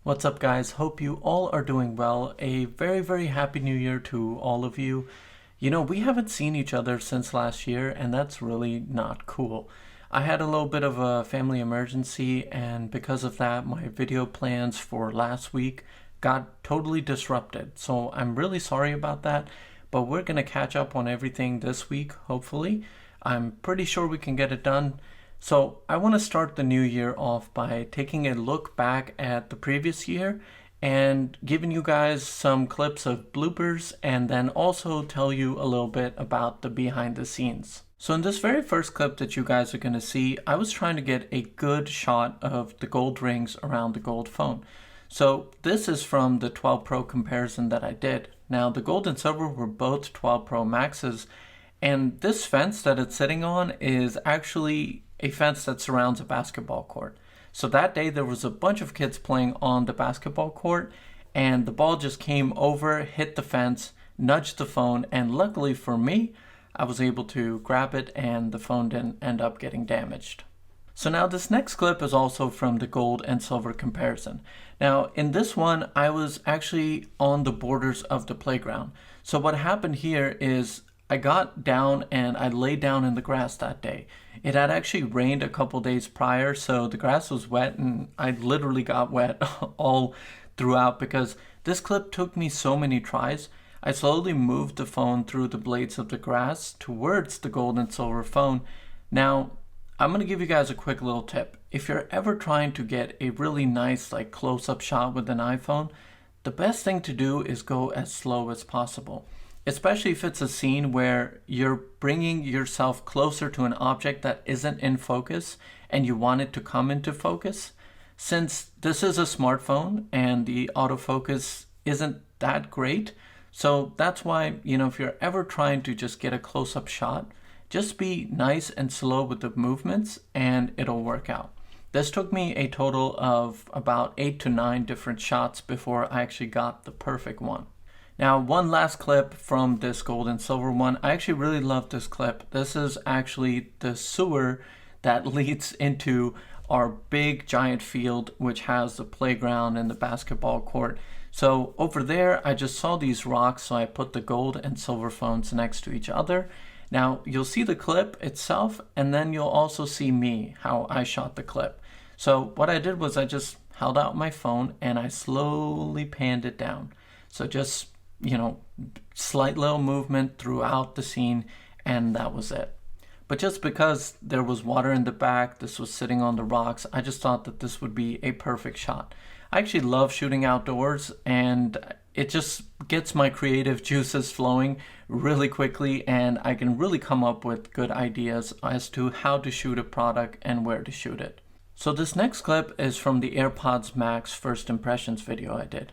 What's up, guys? Hope you all are doing well. A very happy new year to all of you. You know, we haven't seen each other since last year, and that's really not cool. I had a little bit of a family emergency, and because of that, my video plans for last week got totally disrupted. So I'm really sorry about that, but we're gonna catch up on everything this week, hopefully. I'm pretty sure we can get it done. So I want to start the new year off by taking a look back at the previous year and giving you guys some clips of bloopers, and then also tell you a little bit about the behind the scenes. So in this very first clip that you guys are going to see, I was trying to get a good shot of the gold rings around the gold phone. So this is from the 12 Pro comparison that I did. Now the gold and silver were both 12 Pro Maxes, and this fence that it's sitting on is actually a fence that surrounds a basketball court. So that day there was a bunch of kids playing on the basketball court, and the ball just came over, hit the fence, nudged the phone, and luckily for me, I was able to grab it and the phone didn't end up getting damaged. So now this next clip is also from the gold and silver comparison. Now in this one, I was actually on the borders of the playground. So what happened here is I got down and I laid down in the grass that day. It had actually rained a couple days prior, so the grass was wet and I literally got wet all throughout because this clip took me so many tries. I slowly moved the phone through the blades of the grass towards the gold and silver phone. Now, I'm going to give you guys a quick little tip. If you're ever trying to get a really nice close-up shot with an iPhone, the best thing to do is go as slow as possible. Especially if it's a scene where you're bringing yourself closer to an object that isn't in focus and you want it to come into focus. Since this is a smartphone and the autofocus isn't that great, so that's why, if you're ever trying to just get a close-up shot, just be nice and slow with the movements and it'll work out. This took me a total of about 8 to 9 different shots before I actually got the perfect one. Now, one last clip from this gold and silver one. I actually really love this clip. This is actually the sewer that leads into our big giant field, which has the playground and the basketball court. So over there, I just saw these rocks, so I put the gold and silver phones next to each other. Now, you'll see the clip itself, and then you'll also see me, how I shot the clip. So what I did was I just held out my phone and I slowly panned it down. So just slight little movement throughout the scene, and that was it. But just because there was water in the back, this was sitting on the rocks, I just thought that this would be a perfect shot. I actually love shooting outdoors, and it just gets my creative juices flowing really quickly, and I can really come up with good ideas as to how to shoot a product and where to shoot it. So this next clip is from the AirPods Max first impressions video I did.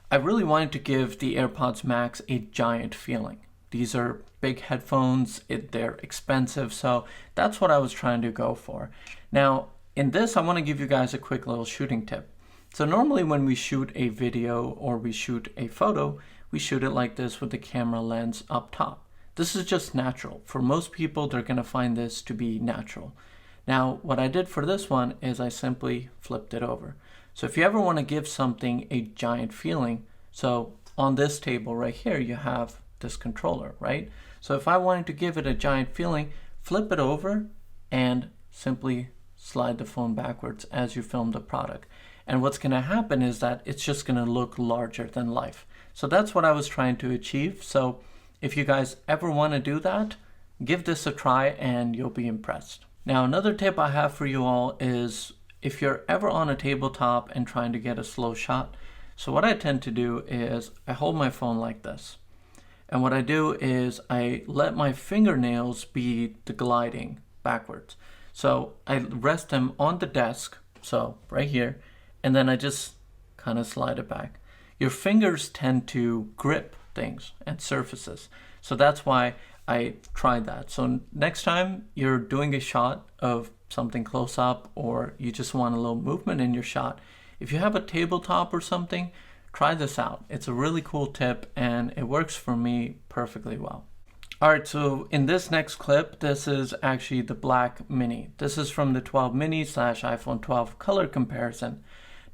I really wanted to give the AirPods Max a giant feeling. These are big headphones, they're expensive, so that's what I was trying to go for. Now, in this, I want to give you guys a quick little shooting tip. So normally when we shoot a video or we shoot a photo, we shoot it like this with the camera lens up top. This is just natural. For most people, they're going to find this to be natural. Now, what I did for this one is I simply flipped it over. So if you ever want to give something a giant feeling, so on this table right here, you have this controller, right? So if I wanted to give it a giant feeling, flip it over and simply slide the phone backwards as you film the product. And what's going to happen is that it's just going to look larger than life. So that's what I was trying to achieve. So if you guys ever want to do that, give this a try and you'll be impressed. Now, another tip I have for you all is if you're ever on a tabletop and trying to get a slow shot, so what I tend to do is I hold my phone like this. And what I do is I let my fingernails be the gliding backwards. So I rest them on the desk, so right here, and then I just kind of slide it back. Your fingers tend to grip things and surfaces. So that's why I tried that. So next time you're doing a shot of something close up or you just want a little movement in your shot, if you have a tabletop or something, try this out. It's a really cool tip and it works for me perfectly well. Alright, so in this next clip, this is actually the black mini. This is from the 12 mini / iPhone 12 color comparison.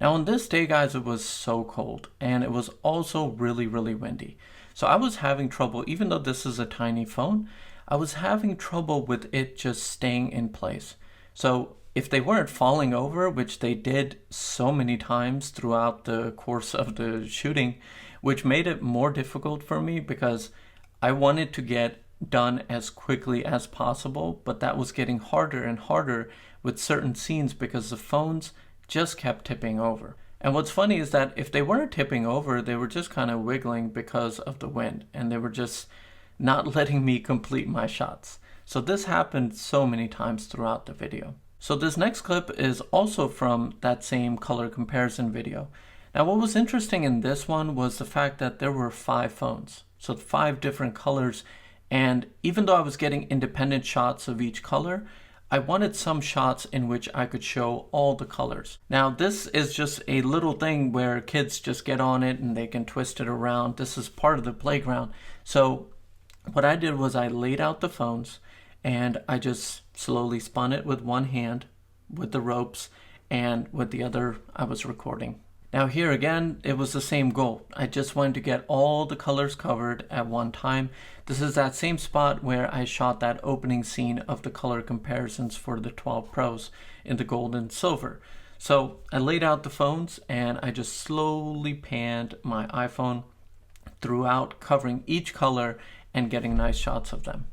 Now on this day, guys, it was so cold and it was also really, really windy. So I was having trouble, even though this is a tiny phone, I was having trouble with it just staying in place. So if they weren't falling over, which they did so many times throughout the course of the shooting, which made it more difficult for me because I wanted to get done as quickly as possible, but that was getting harder and harder with certain scenes because the phones just kept tipping over. And what's funny is that if they weren't tipping over, they were just kind of wiggling because of the wind, and they were just not letting me complete my shots. So this happened so many times throughout the video. So this next clip is also from that same color comparison video. Now what was interesting in this one was the fact that there were 5 phones, so 5 different colors, and even though I was getting independent shots of each color, I wanted some shots in which I could show all the colors. Now this is just a little thing where kids just get on it and they can twist it around. This is part of the playground. So what I did was I laid out the phones and I just slowly spun it with one hand with the ropes, and with the other I was recording. Now here again, it was the same goal. I just wanted to get all the colors covered at one time. This is that same spot where I shot that opening scene of the color comparisons for the 12 Pros in the gold and silver. So I laid out the phones and I just slowly panned my iPhone throughout, covering each color and getting nice shots of them.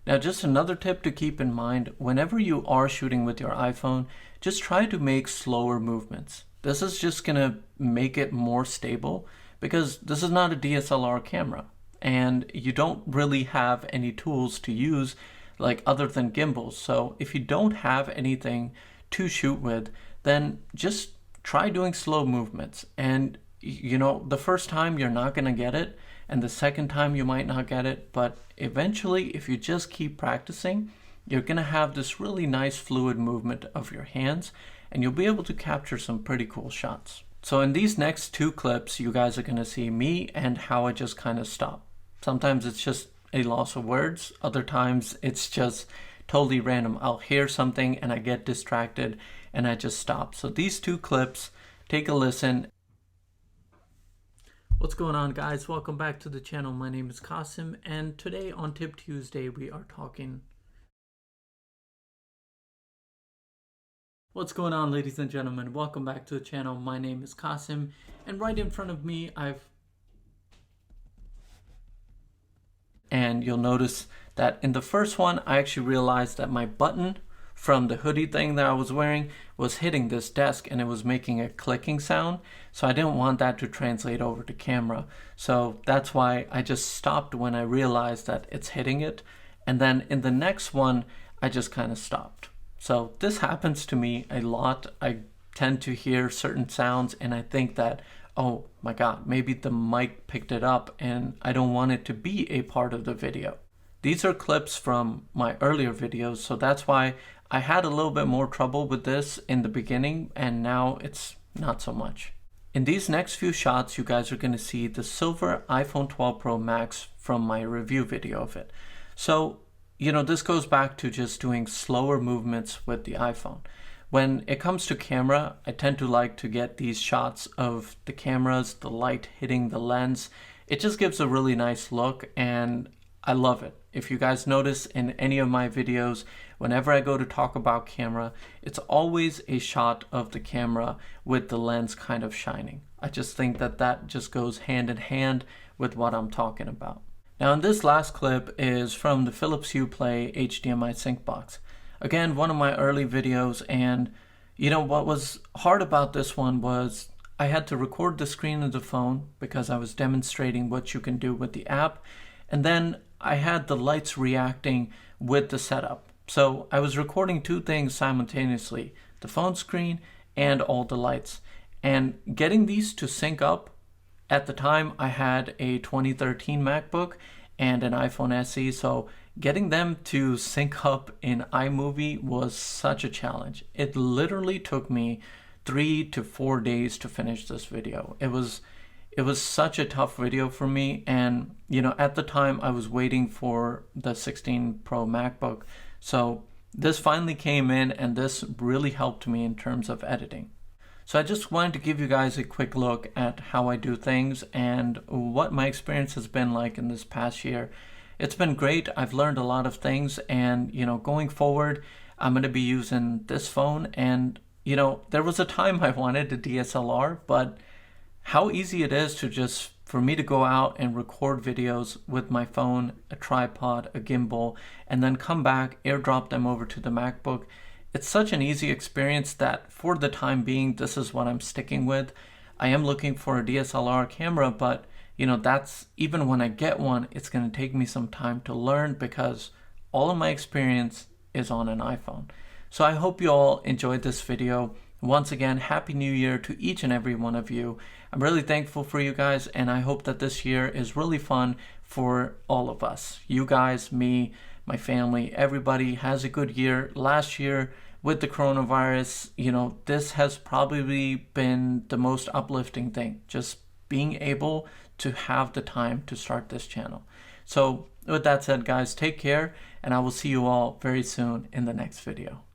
Now just another tip to keep in mind, whenever you are shooting with your iPhone, just try to make slower movements. This is just gonna make it more stable because this is not a DSLR camera and you don't really have any tools to use like other than gimbals. So if you don't have anything to shoot with, then just try doing slow movements. And you know, the first time you're not gonna get it, and the second time you might not get it, but eventually if you just keep practicing, you're gonna have this really nice fluid movement of your hands and you'll be able to capture some pretty cool shots. So in these next 2 clips, you guys are gonna see me and how I just kind of stop. Sometimes it's just a loss of words, other times it's just totally random. I'll hear something and I get distracted and I just stop. So these 2 clips, take a listen. What's going on, guys? Welcome back to the channel. My name is Qasim, and today on Tip Tuesday we are talking. What's going on, ladies and gentlemen? Welcome back to the channel. My name is Qasim, and right in front of me and you'll notice that in the first one I actually realized that my button from the hoodie thing that I was wearing was hitting this desk and it was making a clicking sound. So I didn't want that to translate over to camera. So that's why I just stopped when I realized that it's hitting it. And then in the next one, I just kind of stopped. So this happens to me a lot. I tend to hear certain sounds and I think that, oh my God, maybe the mic picked it up and I don't want it to be a part of the video. These are clips from my earlier videos, so that's why I had a little bit more trouble with this in the beginning, and now it's not so much. In these next few shots, you guys are going to see the silver iPhone 12 Pro Max from my review video of it. So, you know, this goes back to just doing slower movements with the iPhone. When it comes to camera, I tend to like to get these shots of the cameras, the light hitting the lens. It just gives a really nice look, and I love it. If you guys notice in any of my videos, whenever I go to talk about camera, it's always a shot of the camera with the lens kind of shining. I just think that that just goes hand in hand with what I'm talking about. Now, in this last clip is from the Philips Hue Play HDMI sync box. Again, one of my early videos, and you know what was hard about this one was I had to record the screen of the phone because I was demonstrating what you can do with the app, and then I had the lights reacting with the setup. So I was recording 2 things simultaneously, the phone screen and all the lights. And getting these to sync up, at the time I had a 2013 MacBook and an iPhone SE, so getting them to sync up in iMovie was such a challenge. It literally took me 3 to 4 days to finish this video. It was such a tough video for me, and you know, at the time I was waiting for the 16 Pro MacBook, so this finally came in and this really helped me in terms of editing. So I just wanted to give you guys a quick look at how I do things and what my experience has been like in this past year. It's been great. I've learned a lot of things, and going forward, I'm going to be using this phone. And there was a time I wanted a DSLR, but how easy it is to just for me to go out and record videos with my phone, a tripod, a gimbal, and then come back, airdrop them over to the MacBook. It's such an easy experience that for the time being, this is what I'm sticking with. I am looking for a DSLR camera, but that's even when I get one, it's going to take me some time to learn because all of my experience is on an iPhone. So I hope you all enjoyed this video. Once again, Happy New Year to each and every one of you. I'm really thankful for you guys, and I hope that this year is really fun for all of us. You guys, me, my family, everybody has a good year. Last year with the coronavirus, this has probably been the most uplifting thing, just being able to have the time to start this channel. So with that said, guys, take care, and I will see you all very soon in the next video.